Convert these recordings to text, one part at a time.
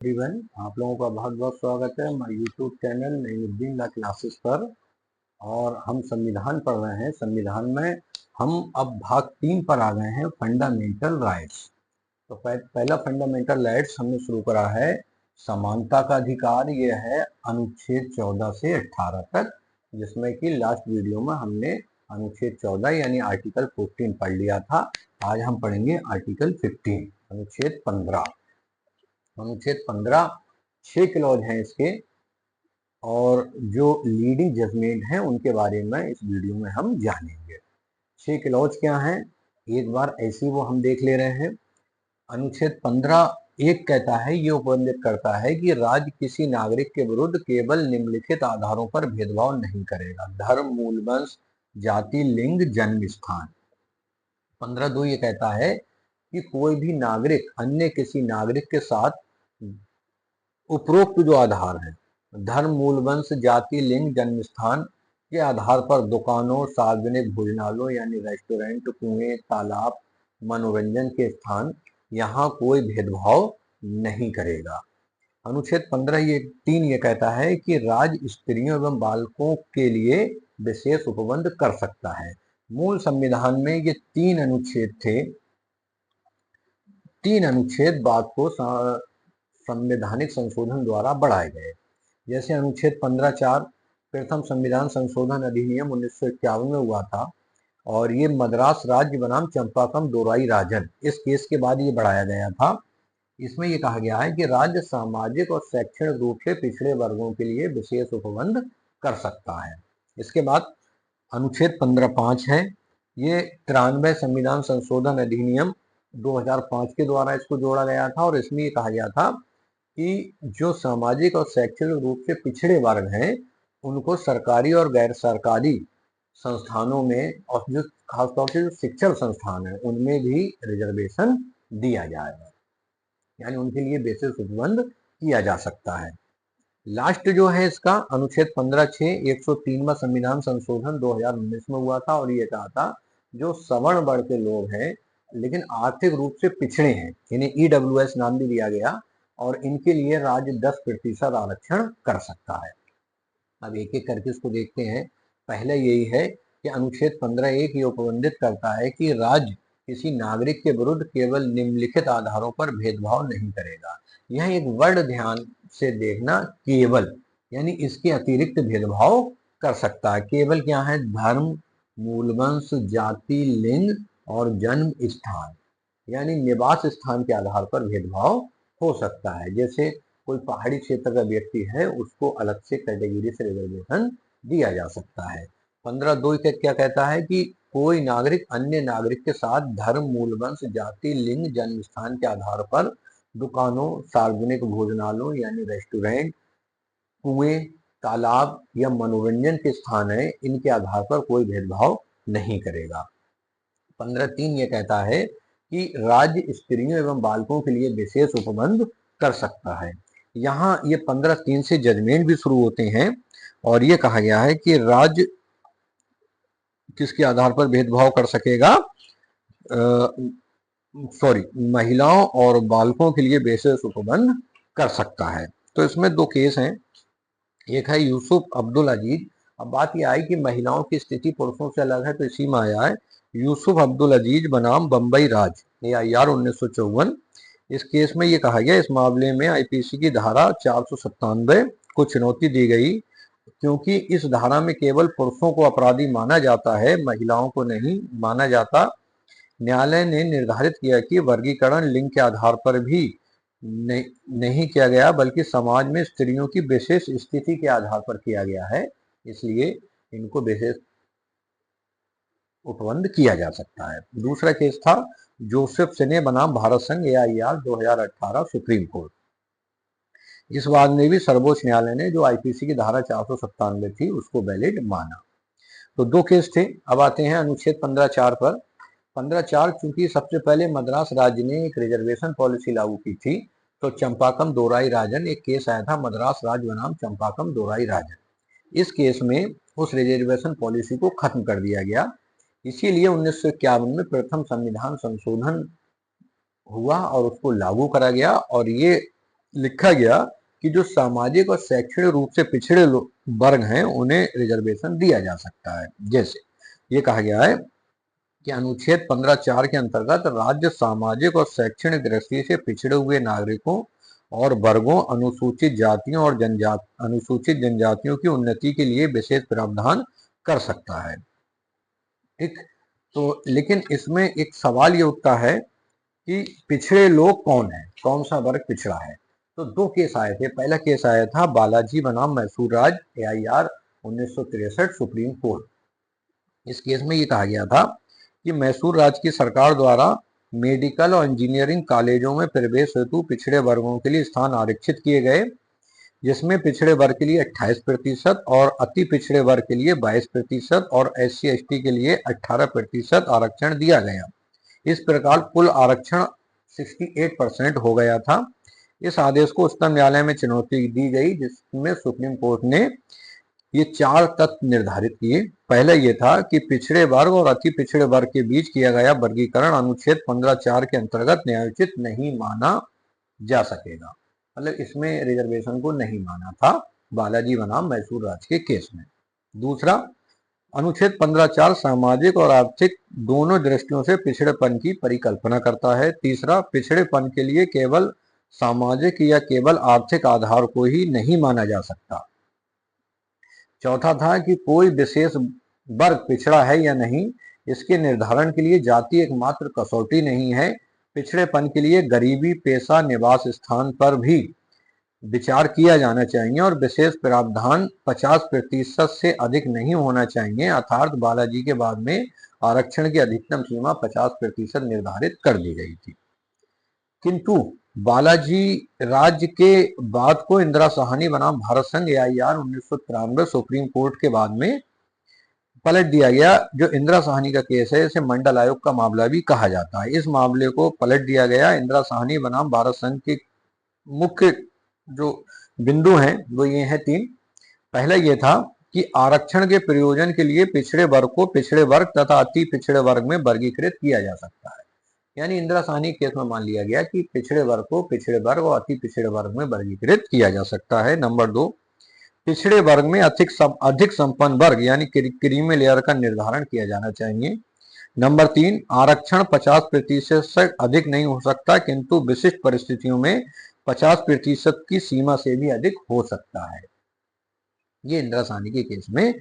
Everyone, आप लोगों का बहुत बहुत स्वागत है हमारे YouTube channel Naimuddin law classes पर। और हम संविधान पढ़ रहे हैं। संविधान में हम अब भाग 3 पर आ गए हैं, फंडामेंटल राइट्स। तो पहला फंडामेंटल राइट्स हमने शुरू करा है समानता का अधिकार। ये है अनुच्छेद 14 से 18 तक, जिसमें कि लास्ट वीडियो में हमने अनुच्छेद 14 यानी आर्टिकल 14 पढ़ लिया था। आज हम पढ़ेंगे आर्टिकल 15, अनुच्छेद 15। अनुच्छेद 15 6 क्लॉज हैं इसके, और जो लीडिंग जजमेंट हैं उनके बारे में इस वीडियो में हम जानेंगे। 6 क्लॉज क्या हैं, एक बार ऐसे वो हम देख ले रहे हैं। अनुच्छेद 15 एक कहता है, ये उपबंधित करता है कि राज्य किसी नागरिक के विरुद्ध केवल निम्नलिखित आधारों पर भेदभाव नहीं करेगा: धर्म, मूल वंश, जाति, लिंग, जन्म स्थान। 15(2) ये कहता है कि कोई भी नागरिक अन्य किसी नागरिक के साथ उपरोक्त जो आधार है, धर्म, मूल वंश, जाति, लिंग, जन्म स्थान के आधार पर दुकानों, सार्वजनिक भोजनालयों यानी रेस्टोरेंट, कुएं, तालाब, मनोरंजन के स्थान, यहाँ कोई भेदभाव नहीं करेगा। अनुच्छेद 15(3) ये कहता है कि राज्य स्त्रियों एवं बालकों के लिए विशेष उपबंध कर सकता है। मूल संविधान में ये 3 अनुच्छेद थे। 3 अनुच्छेद बाद को संवैधानिक संशोधन द्वारा बढ़ाए गए। जैसे अनुच्छेद 15(4) प्रथम संविधान संशोधन अधिनियम 1951 में हुआ था, और ये मद्रास राज्य बनाम चंपाकम दोराई राजन, इस केस के बाद ये बढ़ाया गया था। इसमें ये कहा गया है कि राज्य सामाजिक और शैक्षणिक रूप से पिछड़े वर्गों के लिए विशेष उपबंध कर सकता है। इसके बाद अनुच्छेद 15(5) है, ये 93 संविधान संशोधन अधिनियम 2005 के द्वारा इसको जोड़ा गया था, और इसमें ये कहा गया था कि जो सामाजिक और शैक्षणिक रूप से पिछड़े वर्ग हैं उनको सरकारी और गैर सरकारी संस्थानों में, और जो खासतौर से जो शिक्षण संस्थान है उनमें भी रिजर्वेशन दिया जाएगा, यानी उनके लिए विशेष उपबंध किया जा सकता है। लास्ट जो है इसका अनुच्छेद 15(6) 103वां संविधान संशोधन 2019 में हुआ था, और ये कहा था जो सवर्ण वर्ग के लोग हैं लेकिन आर्थिक रूप से पिछड़े हैं, इन्हें EWS नाम भी दिया गया, और इनके लिए राज्य 10% आरक्षण कर सकता है। अब एक एक करके इसको देखते हैं। पहले यही है कि अनुच्छेद 15(1) ये उपबंधित करता है कि राज्य किसी नागरिक के विरुद्ध केवल निम्नलिखित आधारों पर भेदभाव नहीं करेगा। यह एक वर्ड ध्यान से देखना, केवल यानी इसके अतिरिक्त भेदभाव कर सकता है। केवल क्या है? धर्म, मूल वंश, जाति, लिंग और जन्म स्थान, यानी निवास स्थान के आधार पर भेदभाव हो सकता है। जैसे कोई पहाड़ी क्षेत्र का व्यक्ति है, उसको अलग से कैटेगरी से रिजर्वेशन दिया जा सकता है। 15(2) क्या कहता है कि कोई नागरिक अन्य नागरिक के साथ धर्म, मूल वंश, जाति, लिंग, जन्म स्थान के आधार पर दुकानों, सार्वजनिक भोजनालयों यानी रेस्टोरेंट, कुएं, तालाब या मनोरंजन के स्थान है, इनके आधार पर कोई भेदभाव नहीं करेगा। 15(3) ये कहता है कि राज्य स्त्रियों एवं बालकों के लिए विशेष उपबंध कर सकता है। यहाँ ये 15(3) से जजमेंट भी शुरू होते हैं, और ये कहा गया है कि राज्य किसके आधार पर भेदभाव कर सकेगा? महिलाओं और बालकों के लिए विशेष उपबंध कर सकता है। तो इसमें 2 केस हैं, एक है यूसुफ अब्दुल अजीज। अब बात यह आई कि महिलाओं की स्थिति पुरुषों से अलग है, तो इसी में आया है यूसुफ अब्दुल अजीज बनाम बम्बई राज, AIR 1954। इस केस में ये कहा गया, इस मामले में IPC की धारा 497 को चुनौती दी गई, क्योंकि इस धारा में केवल पुरुषों को अपराधी माना जाता है, महिलाओं को नहीं माना जाता। न्यायालय ने निर्धारित किया कि वर्गीकरण लिंग के आधार पर भी नहीं किया गया, बल्कि समाज में स्त्रियों की विशेष स्थिति के आधार पर किया गया है, इसलिए इनको विशेष उपबंध किया जा सकता है। दूसरा केस था जोसेफ सिने बनाम भारत संघ, AIR 2018 सुप्रीम कोर्ट। इस बार में भी सर्वोच्च न्यायालय ने जो IPC की धारा 497 थी उसको वैलिड माना। तो 2 केस थे। अब आते हैं अनुच्छेद 15(4) पर। 15(4) चूंकि सबसे पहले मद्रास राज्य ने एक रिजर्वेशन पॉलिसी लागू की थी, तो चंपाकम दोराई राजन, एक केस आया था मद्रास राज्य बनाम चंपाकम दोराई राजन। इस केस में उस रिजर्वेशन पॉलिसी को खत्म कर दिया गया, इसीलिए 1951 में प्रथम संविधान संशोधन हुआ और उसको लागू करा गया, और ये लिखा गया कि जो सामाजिक और शैक्षणिक रूप से पिछड़े वर्ग हैं उन्हें रिजर्वेशन दिया जा सकता है। जैसे ये कहा गया है कि अनुच्छेद 15(4) के अंतर्गत राज्य सामाजिक और शैक्षणिक दृष्टि से पिछड़े हुए नागरिकों और वर्गों, अनुसूचित जनजातियों की उन्नति के लिए विशेष प्रावधान कर सकता है। ठीक, तो लेकिन इसमें एक सवाल ये उठता है कि पिछड़े लोग कौन है, कौन सा वर्ग पिछड़ा है। तो दो केस आए थे। पहला केस आया था बालाजी बनाम मैसूर राज, AIR 1963, सुप्रीम कोर्ट। इस केस में ये कहा गया था कि मैसूर राज की सरकार द्वारा मेडिकल और इंजीनियरिंग कॉलेजों में प्रवेश हेतु पिछड़े वर्गों के लिए स्थान आरक्षित किए गए, जिसमें पिछड़े वर्ग के लिए 28% और अति पिछड़े वर्ग के लिए 22% और SC/ST के लिए 18% आरक्षण दिया गया। इस प्रकार कुल आरक्षण 68% हो गया था। इस आदेश को उच्चतम न्यायालय में चुनौती दी गई, जिसमें सुप्रीम कोर्ट ने ये 4 तथ्य निर्धारित किए। पहला ये था कि पिछड़े वर्ग और अति पिछड़े वर्ग के बीच किया गया वर्गीकरण अनुच्छेद 15(4) के अंतर्गत न्यायोचित नहीं माना जा सकेगा। मतलब इसमें रिजर्वेशन को नहीं माना था बालाजी बनाम मैसूर राज के केस में। दूसरा, अनुच्छेद 15(4) सामाजिक और आर्थिक दोनों दृष्टियों से पिछड़ेपन की परिकल्पना करता है। तीसरा, पिछड़ेपन के लिए केवल सामाजिक या केवल आर्थिक आधार को ही नहीं माना जा सकता। चौथा था कि कोई विशेष वर्ग पिछड़ा है या नहीं, इसके निर्धारण के लिए जाति एकमात्र कसौटी नहीं है। पिछड़ेपन के लिए गरीबी, पेशा, निवास स्थान पर भी विचार किया जाना चाहिए और विशेष प्रावधान 50% से अधिक नहीं होना चाहिए। अर्थात बालाजी के बाद में आरक्षण की अधिकतम सीमा 50% निर्धारित कर दी गई थी। किंतु बालाजी राज्य के बाद को इंदिरा साहनी बनाम भारत संघ, AIR 1993, सुप्रीम कोर्ट के बाद में पलट दिया गया। जो इंदिरा साहनी का केस है इसे मंडल आयोग का मामला भी कहा जाता है। इस मामले को पलट दिया गया। इंदिरा साहनी बनाम भारत संघ के मुख्य जो बिंदु हैं वो ये हैं 3। पहला ये था कि आरक्षण के प्रयोजन के लिए पिछड़े वर्ग को पिछड़े वर्ग तथा अति पिछड़े वर्ग में वर्गीकृत किया जा सकता है। यानी इंदिरा साहनी केस में मान लिया गया कि पिछड़े वर्ग को पिछड़े वर्ग और अति पिछड़े वर्ग में वर्गीकृत किया जा सकता है। नंबर 2, पिछड़े वर्ग में अधिक संपन्न वर्ग यानी क्रीमी लेयर का निर्धारण किया जाना चाहिए। नंबर 3, आरक्षण 50% से अधिक नहीं हो सकता, किंतु विशिष्ट परिस्थितियों में 50% की सीमा से भी अधिक हो सकता है। ये इंदिरा साहनी के केस में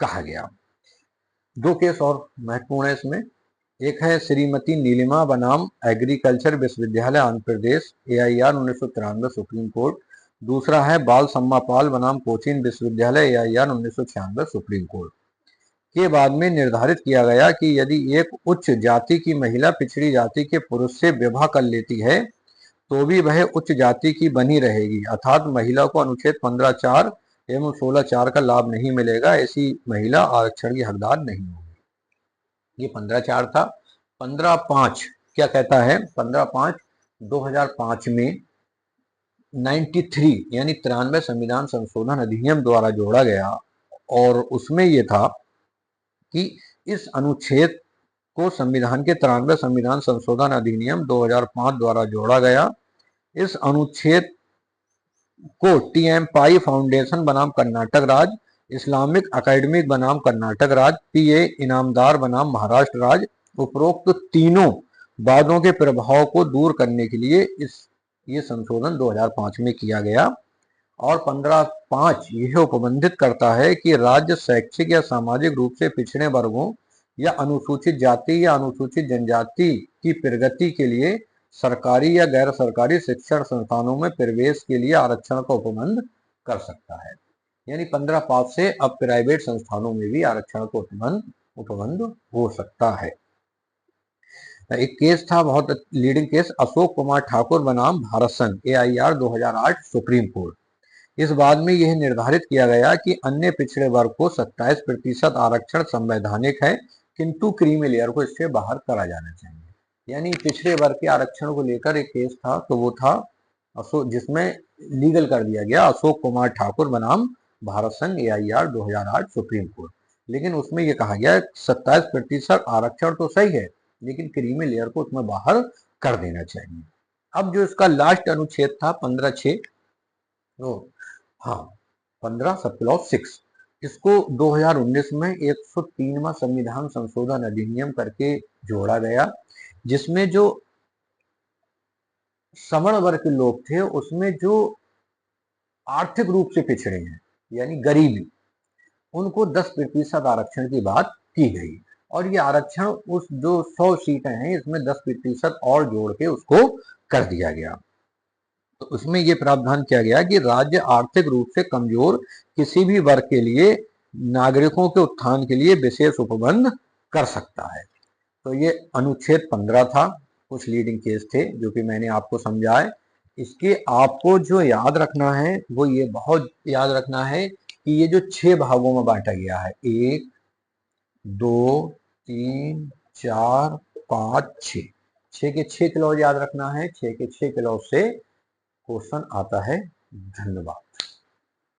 कहा गया। 2 केस और महत्वपूर्ण है इसमें। एक है श्रीमती नीलिमा बनाम एग्रीकल्चर विश्वविद्यालय Andhra Pradesh, AIR 1993, supreme court. दूसरा है बाल सम्मा पाल बनाम कोचीन विश्वविद्यालय, AIR 1996, सुप्रीम कोर्ट। के बाद में निर्धारित किया गया कि यदि एक उच्च जाति की महिला पिछड़ी जाति के पुरुष से विवाह कर लेती है तो भी वह उच्च जाति की बनी रहेगी। अर्थात महिला को अनुच्छेद 15(4) एवं 16(4) का लाभ नहीं मिलेगा। ऐसी महिला आरक्षण की हकदार नहीं होगी। ये 15(4) था। 15(5) क्या कहता है? 15(5) 2005 में 93 यानी 93 संविधान संशोधन अधिनियम द्वारा जोड़ा गया और उसमें यह था कि इस अनुच्छेद को संविधान के 93 संविधान संशोधन अधिनियम 2005 द्वारा जोड़ा गया। इस अनुच्छेद को TM पाई फाउंडेशन बनाम कर्नाटक राज्य, इस्लामिक अकेडमिक बनाम कर्नाटक राज्य, PA इनामदार बनाम महाराष्ट्र राज्य, उपरोक्त तीनों वादों के प्रभाव को दूर करने के लिए ये संशोधन 2005 में किया गया। और 15(5) यह उपबंधित करता है कि राज्य शैक्षिक या सामाजिक रूप से पिछड़े वर्गों या अनुसूचित जाति या अनुसूचित जनजाति की प्रगति के लिए सरकारी या गैर सरकारी शिक्षण संस्थानों में प्रवेश के लिए आरक्षण का उपबंध कर सकता है। यानी 15(5) से अब प्राइवेट संस्थानों में भी आरक्षण का उपबंध हो सकता है। एक केस था बहुत लीडिंग केस, अशोक कुमार ठाकुर बनाम भारत संघ, AIR 2008, सुप्रीम कोर्ट। इस बाद में यह निर्धारित किया गया कि अन्य पिछड़े वर्ग को 27% आरक्षण संवैधानिक है, किंतु क्रीमी लेयर को इससे बाहर करा जाना चाहिए। यानी पिछड़े वर्ग के आरक्षण को लेकर एक केस था, तो वो था जिसमें लीगल कर दिया गया अशोक कुमार ठाकुर बनाम भारत संघ, AIR 2008, सुप्रीम कोर्ट। लेकिन उसमें यह कहा गया 27% आरक्षण तो सही है, लेकिन क्रीमी लेयर को उसमें बाहर कर देना चाहिए। अब जो इसका लास्ट अनुच्छेद था 15(6), हाँ 15 सब क्लॉज 6, इसको 2019 में 103वां संविधान संशोधन अधिनियम करके जोड़ा गया, जिसमें जो सवर्ण वर्ग के लोग थे उसमें जो आर्थिक रूप से पिछड़े हैं यानी गरीबी, उनको 10% आरक्षण की बात की गई। और ये आरक्षण उस जो 100 सीटें हैं इसमें 10% और जोड़ के उसको कर दिया गया। तो उसमें ये प्रावधान किया गया कि राज्य आर्थिक रूप से कमजोर किसी भी वर्ग के लिए नागरिकों के उत्थान के लिए विशेष उपबंध कर सकता है। तो ये अनुच्छेद 15 था, कुछ लीडिंग केस थे जो कि मैंने आपको समझाए। इसके आपको जो याद रखना है वो ये बहुत याद रखना है कि ये जो 6 भागों में बांटा गया है, 1 2 3 4 5 6, 6 के 6 क्लॉज याद रखना है, 6 के 6 क्लॉज से क्वेश्चन आता है। धन्यवाद।